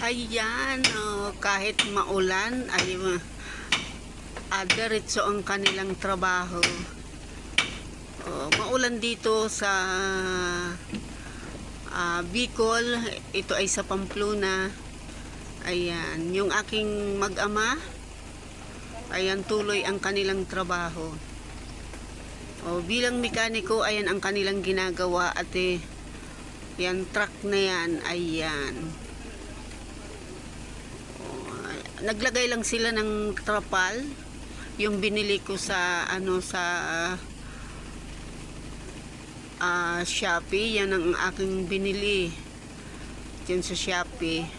Ayan, kahit maulan ay diretso ang kanilang trabaho. Maulan dito sa Bicol, ito ay sa Pamplona. Ayan, yung aking mag-ama, ayan, tuloy ang kanilang trabaho. Bilang mekaniko, ayan ang kanilang ginagawa at yan, truck na yan, ayan. Naglagay lang sila ng trapal, yung binili ko sa Shopee. Yan ang aking binili dyan sa Shopee.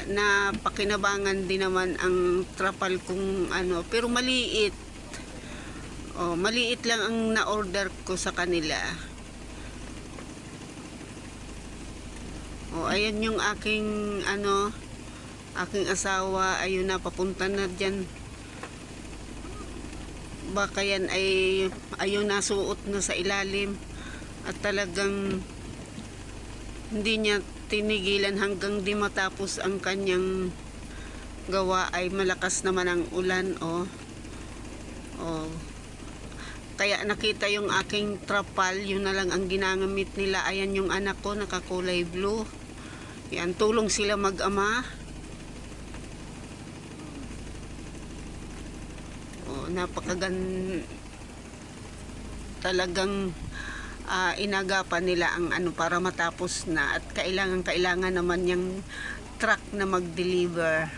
Napakinabangan din naman ang trapal kung pero maliit. Maliit lang ang na-order ko sa kanila. Ayan yung aking aking asawa, ayun na, papunta na dyan. Baka yan ay ayun, nasuot na sa ilalim at talagang hindi niya tinigilan hanggang di matapos ang kanyang gawa. Ay malakas naman ang ulan. Kaya nakita yung aking trapal, yun na lang ang ginamit nila. Ayan yung anak ko, nakakulay blue. Yan, tulong sila mag-ama. Talagang inagapan nila ang para matapos na, at kailangan naman yung truck na mag-deliver.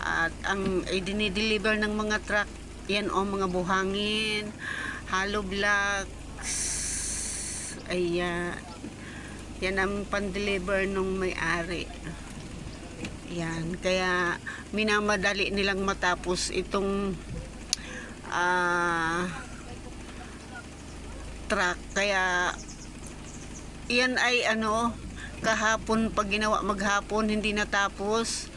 At ang dinideliver ng mga truck, yan mga buhangin, hollow blocks, ayan. Yan ang pan-deliver nung may-ari. Yan, kaya minamadali nilang matapos itong truck. Kaya yan ay kahapon pag ginawa, maghapon hindi natapos.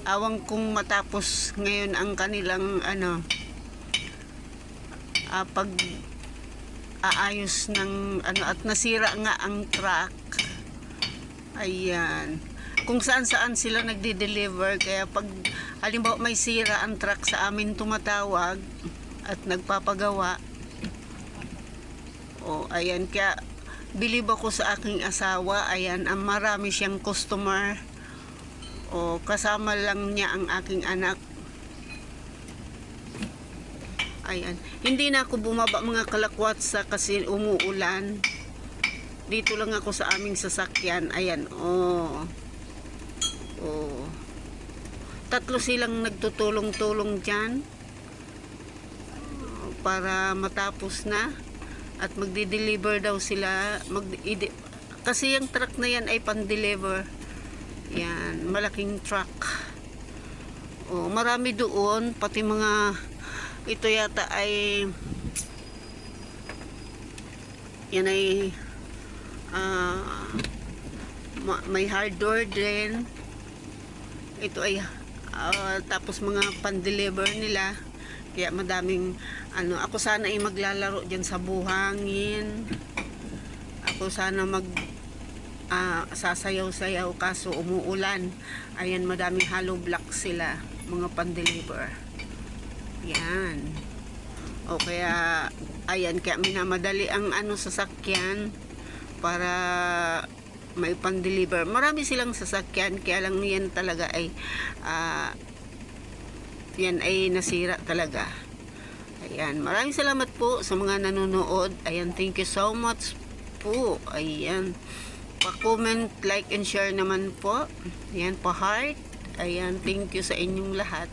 Awang kung matapos ngayon ang kanilang pag aayos ng at nasira nga ang truck. Ayan, kung saan sila nagde-deliver, kaya pag halimbawa may sira ang truck, sa amin tumatawag at nagpapagawa. Ayan, kaya bilib ako sa aking asawa. Ayan, marami siyang customer. Kasama lang niya ang aking anak. Ayan, hindi na ako bumaba mga kalakwatsa kasi umuulan. Dito lang ako sa aming sasakyan. Ayan, tatlo silang nagtutulong-tulong dyan para matapos na at magdi-deliver daw sila. Kasi yung truck na yan ay pan-deliver. Yan, malaking truck. Marami doon, pati mga ito yata ay yan ay may hardware din. Ito ay tapos mga pan-deliver nila. Kaya madaming ako sana ay maglalaro dyan sa buhangin. Ako sana sasayaw-sayaw, kaso umuulan. Ayan, madaming hollow blocks sila, mga pan-deliver. Yan. Kaya ayan, kaya minamadali ang sasakyan para may pan-deliver. Marami silang sasakyan, kaya lang yan talaga ay yan ay nasira talaga. Ayan, maraming salamat po sa mga nanonood. Ayan, thank you so much po. Ayan, pa-comment, like and share naman po. Ayan, pa-heart. Ayan, thank you sa inyong lahat.